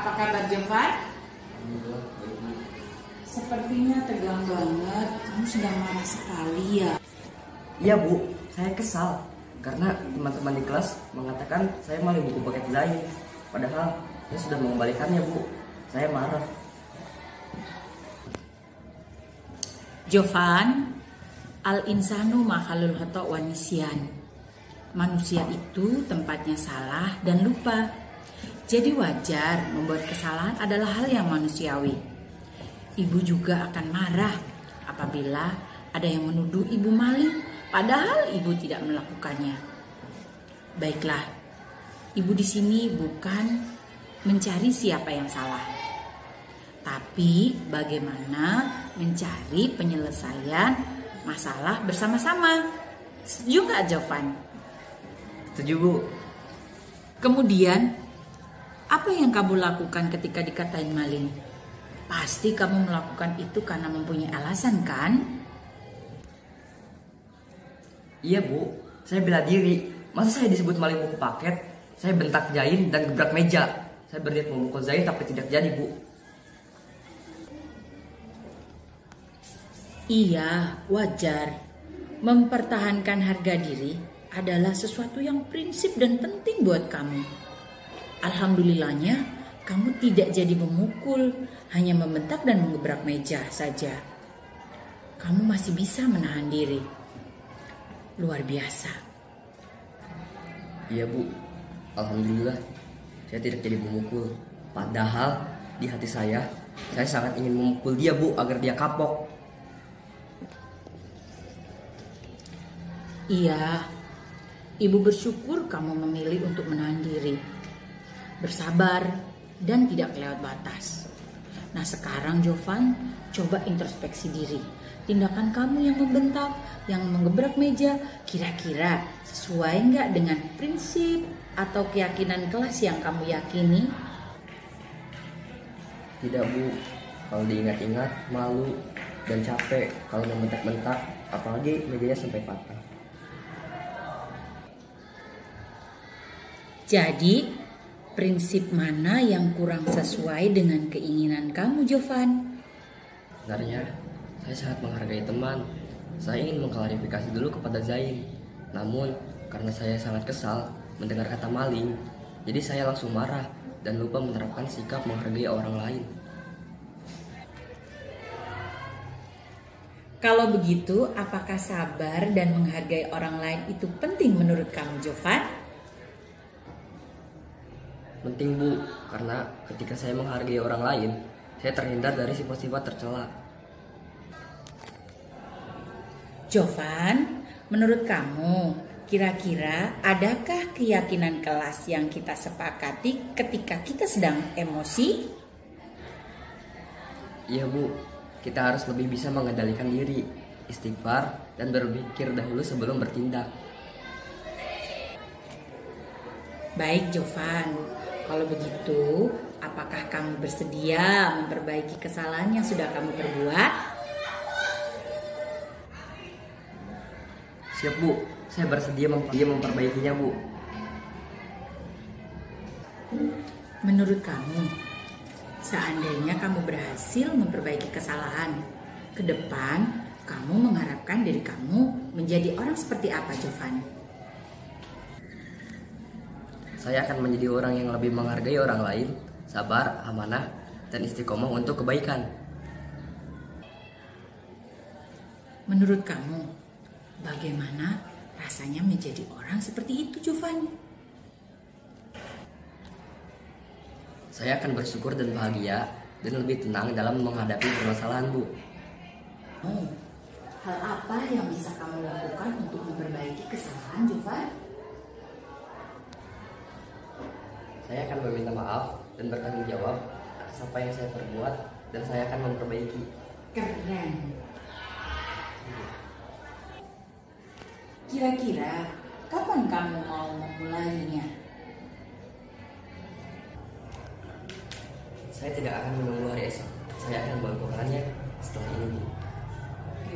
Apa kabar Jovan? Alhamdulillah, baik, Bu. Sepertinya tegang banget. Kamu sedang marah sekali ya? Iya, Bu, saya kesal karena teman-teman di kelas mengatakan saya maling buku paket Zain. Padahal saya sudah mengembalikannya, Bu. Saya marah. Jovan, al-insanu makhlul khata' wa nisyan. Manusia itu tempatnya salah dan lupa. Jadi wajar membuat kesalahan adalah hal yang manusiawi. Ibu juga akan marah apabila ada yang menuduh ibu maling, padahal ibu tidak melakukannya. Baiklah, ibu di sini bukan mencari siapa yang salah, tapi bagaimana mencari penyelesaian masalah bersama-sama. Setuju nggak, Jovan? Setuju, Bu. Kemudian, apa yang kamu lakukan ketika dikatain maling? Pasti kamu melakukan itu karena mempunyai alasan, kan? Iya, Bu. Saya bela diri. Masa saya disebut maling buku paket? Saya bentak Zain dan gebrak meja. Saya berniat memukul Zain tapi tidak jadi, Bu. Iya, wajar. Mempertahankan harga diri adalah sesuatu yang prinsip dan penting buat kamu. Alhamdulillahnya, kamu tidak jadi memukul, hanya membentak dan menggebrak meja saja. Kamu masih bisa menahan diri. Luar biasa. Iya, Bu. Alhamdulillah, saya tidak jadi memukul. Padahal di hati saya sangat ingin memukul dia, Bu, agar dia kapok. Iya, ibu bersyukur kamu memilih untuk menahan diri, bersabar, dan tidak kelewat batas. Nah sekarang Jovan, coba introspeksi diri. Tindakan kamu yang membentak, yang menggebrak meja, kira-kira sesuai nggak dengan prinsip atau keyakinan kelas yang kamu yakini? Tidak, Bu. Kalau diingat-ingat, malu dan capek kalau membentak-bentak, apalagi mejanya sampai patah. Jadi, prinsip mana yang kurang sesuai dengan keinginan kamu, Jovan? Sebenarnya, saya sangat menghargai teman. Saya ingin mengklarifikasi dulu kepada Zain. Namun, karena saya sangat kesal mendengar kata maling, jadi saya langsung marah dan lupa menerapkan sikap menghargai orang lain. Kalau begitu, apakah sabar dan menghargai orang lain itu penting menurut kamu, Jovan? Penting, Bu, karena ketika saya menghargai orang lain, saya terhindar dari sifat-sifat tercela. Jovan, menurut kamu, kira-kira adakah keyakinan kelas yang kita sepakati ketika kita sedang emosi? Iya, Bu, kita harus lebih bisa mengendalikan diri, istighfar, dan berpikir dahulu sebelum bertindak. Baik, Jovan. Kalau begitu, apakah kamu bersedia memperbaiki kesalahan yang sudah kamu perbuat? Siap, Bu. Saya bersedia memperbaikinya, Bu. Menurut kamu, seandainya kamu berhasil memperbaiki kesalahan, ke depan kamu mengharapkan diri kamu menjadi orang seperti apa, Jovan? Saya akan menjadi orang yang lebih menghargai orang lain, sabar, amanah, dan istiqomah untuk kebaikan. Menurut kamu, bagaimana rasanya menjadi orang seperti itu, Jovan? Saya akan bersyukur dan bahagia dan lebih tenang dalam menghadapi permasalahan, Bu. Oh, hal apa yang bisa kamu lakukan untuk memperbaiki kesalahan, Jovan? Saya akan meminta maaf dan bertanggung jawab atas apa yang saya perbuat dan saya akan memperbaiki. Keren. Kira-kira kapan kamu mau memulainya? Saya tidak akan menunggu hari esok. Saya akan melakukannya setelah ini, Bu.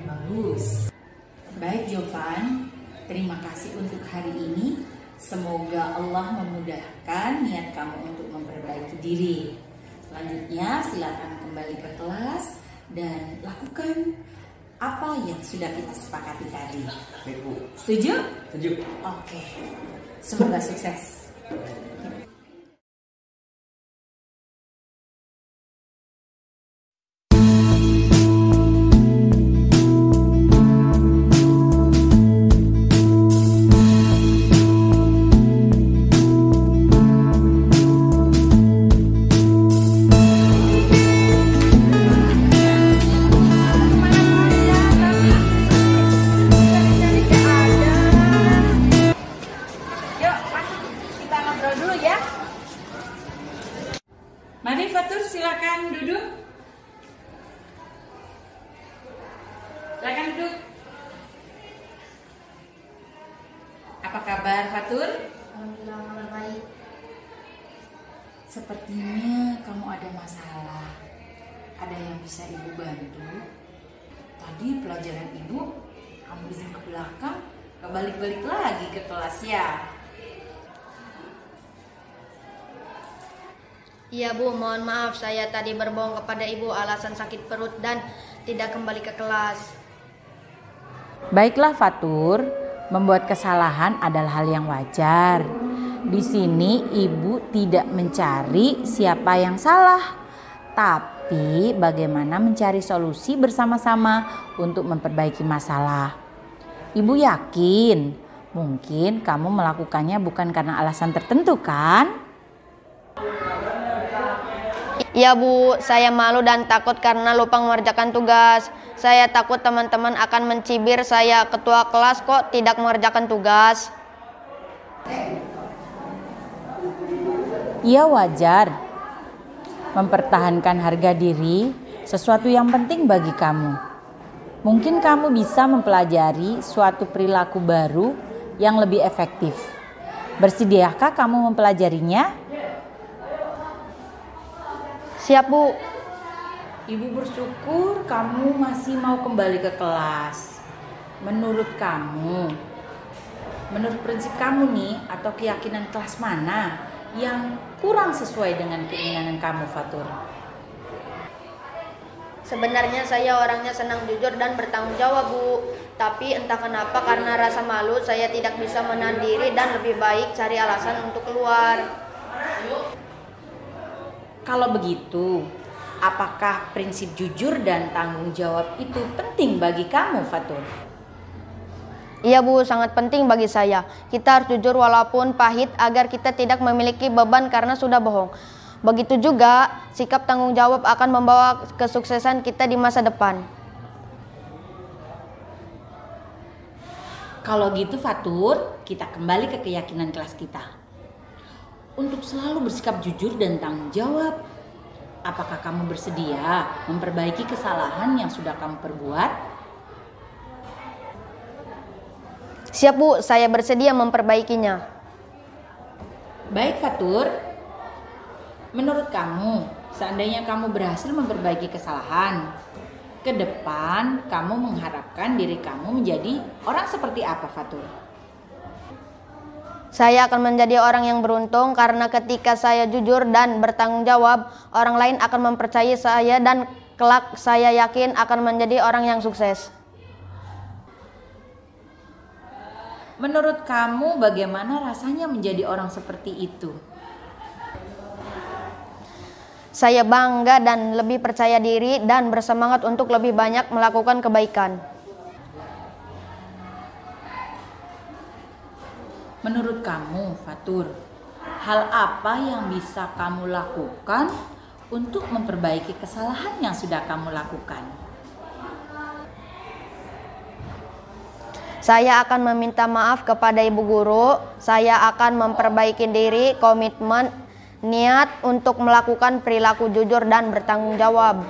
Bagus. Baik, Jovan. Terima kasih untuk hari ini. Semoga Allah memudahkan niat kamu untuk memperbaiki diri. Selanjutnya silakan kembali ke kelas dan lakukan apa yang sudah kita sepakati tadi. Baik, Bu. Setuju? Setuju. Oke. Semoga sukses. Mari Fatur, silakan duduk. Silakan duduk. Apa kabar Fatur? Alhamdulillah baik. Sepertinya kamu ada masalah. Ada yang bisa ibu bantu? Tadi pelajaran ibu kamu izin ke belakang, gak balik-balik lagi ke kelas ya. Iya Bu, mohon maaf saya tadi berbohong kepada Ibu alasan sakit perut dan tidak kembali ke kelas. Baiklah Fatur, membuat kesalahan adalah hal yang wajar. Di sini ibu tidak mencari siapa yang salah, tapi bagaimana mencari solusi bersama-sama untuk memperbaiki masalah. Ibu yakin mungkin kamu melakukannya bukan karena alasan tertentu kan? Iya Bu, saya malu dan takut karena lupa mengerjakan tugas. Saya takut teman-teman akan mencibir saya, ketua kelas kok tidak mengerjakan tugas. Iya wajar. Mempertahankan harga diri sesuatu yang penting bagi kamu. Mungkin kamu bisa mempelajari suatu perilaku baru yang lebih efektif. Bersediakah kamu mempelajarinya? Siap Bu. Ibu bersyukur kamu masih mau kembali ke kelas. Menurut kamu, menurut prinsip kamu nih atau keyakinan kelas mana yang kurang sesuai dengan keinginan kamu Fatur? Sebenarnya saya orangnya senang jujur dan bertanggung jawab Bu. Tapi entah kenapa karena rasa malu saya tidak bisa menahan diri dan lebih baik cari alasan untuk keluar. Kalau begitu, apakah prinsip jujur dan tanggung jawab itu penting bagi kamu, Fatur? Iya Bu, sangat penting bagi saya. Kita harus jujur walaupun pahit agar kita tidak memiliki beban karena sudah bohong. Begitu juga sikap tanggung jawab akan membawa kesuksesan kita di masa depan. Kalau gitu Fatur, kita kembali ke keyakinan kelas kita. Untuk selalu bersikap jujur dan tanggung jawab. Apakah kamu bersedia memperbaiki kesalahan yang sudah kamu perbuat? Siap Bu, saya bersedia memperbaikinya. Baik Fatur, menurut kamu, seandainya kamu berhasil memperbaiki kesalahan, ke depan kamu mengharapkan diri kamu menjadi orang seperti apa Fatur? Saya akan menjadi orang yang beruntung karena ketika saya jujur dan bertanggung jawab, orang lain akan mempercayai saya dan kelak saya yakin akan menjadi orang yang sukses. Menurut kamu bagaimana rasanya menjadi orang seperti itu? Saya bangga dan lebih percaya diri dan bersemangat untuk lebih banyak melakukan kebaikan. Menurut kamu, Fatur, hal apa yang bisa kamu lakukan untuk memperbaiki kesalahan yang sudah kamu lakukan? Saya akan meminta maaf kepada Ibu Guru. Saya akan memperbaiki diri, komitmen, niat untuk melakukan perilaku jujur dan bertanggung jawab.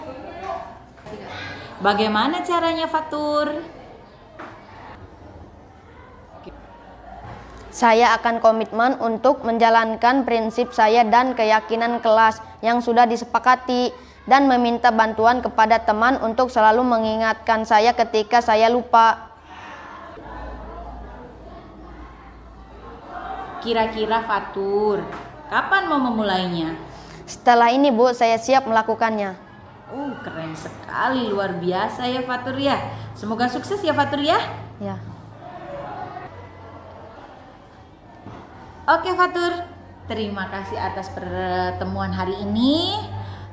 Bagaimana caranya, Fatur? Saya akan komitmen untuk menjalankan prinsip saya dan keyakinan kelas yang sudah disepakati dan meminta bantuan kepada teman untuk selalu mengingatkan saya ketika saya lupa. Kira-kira Fatur, kapan mau memulainya? Setelah ini Bu, saya siap melakukannya. Keren sekali, luar biasa ya Fatur ya. Semoga sukses ya Fatur ya. Ya. Oke Fatur, terima kasih atas pertemuan hari ini.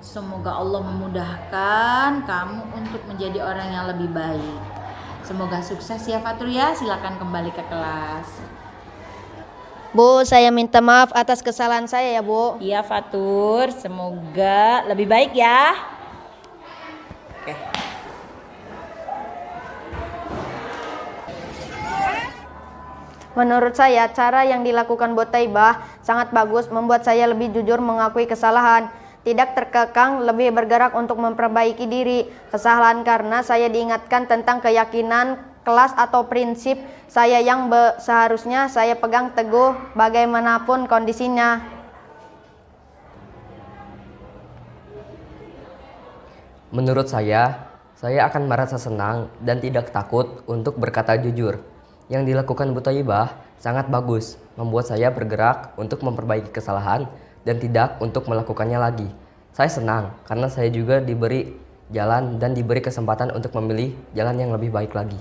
Semoga Allah memudahkan kamu untuk menjadi orang yang lebih baik. Semoga sukses ya Fatur ya. Silakan kembali ke kelas. Bu, saya minta maaf atas kesalahan saya ya Bu. Iya Fatur, semoga lebih baik ya. Oke. Menurut saya, cara yang dilakukan Bu Taibah sangat bagus, membuat saya lebih jujur mengakui kesalahan. Tidak terkekang, lebih bergerak untuk memperbaiki diri. Kesalahan karena saya diingatkan tentang keyakinan, kelas atau prinsip saya yang seharusnya saya pegang teguh bagaimanapun kondisinya. Menurut saya akan merasa senang dan tidak takut untuk berkata jujur. Yang dilakukan Bu Taibah sangat bagus, membuat saya bergerak untuk memperbaiki kesalahan dan tidak untuk melakukannya lagi. Saya senang karena saya juga diberi jalan dan diberi kesempatan untuk memilih jalan yang lebih baik lagi.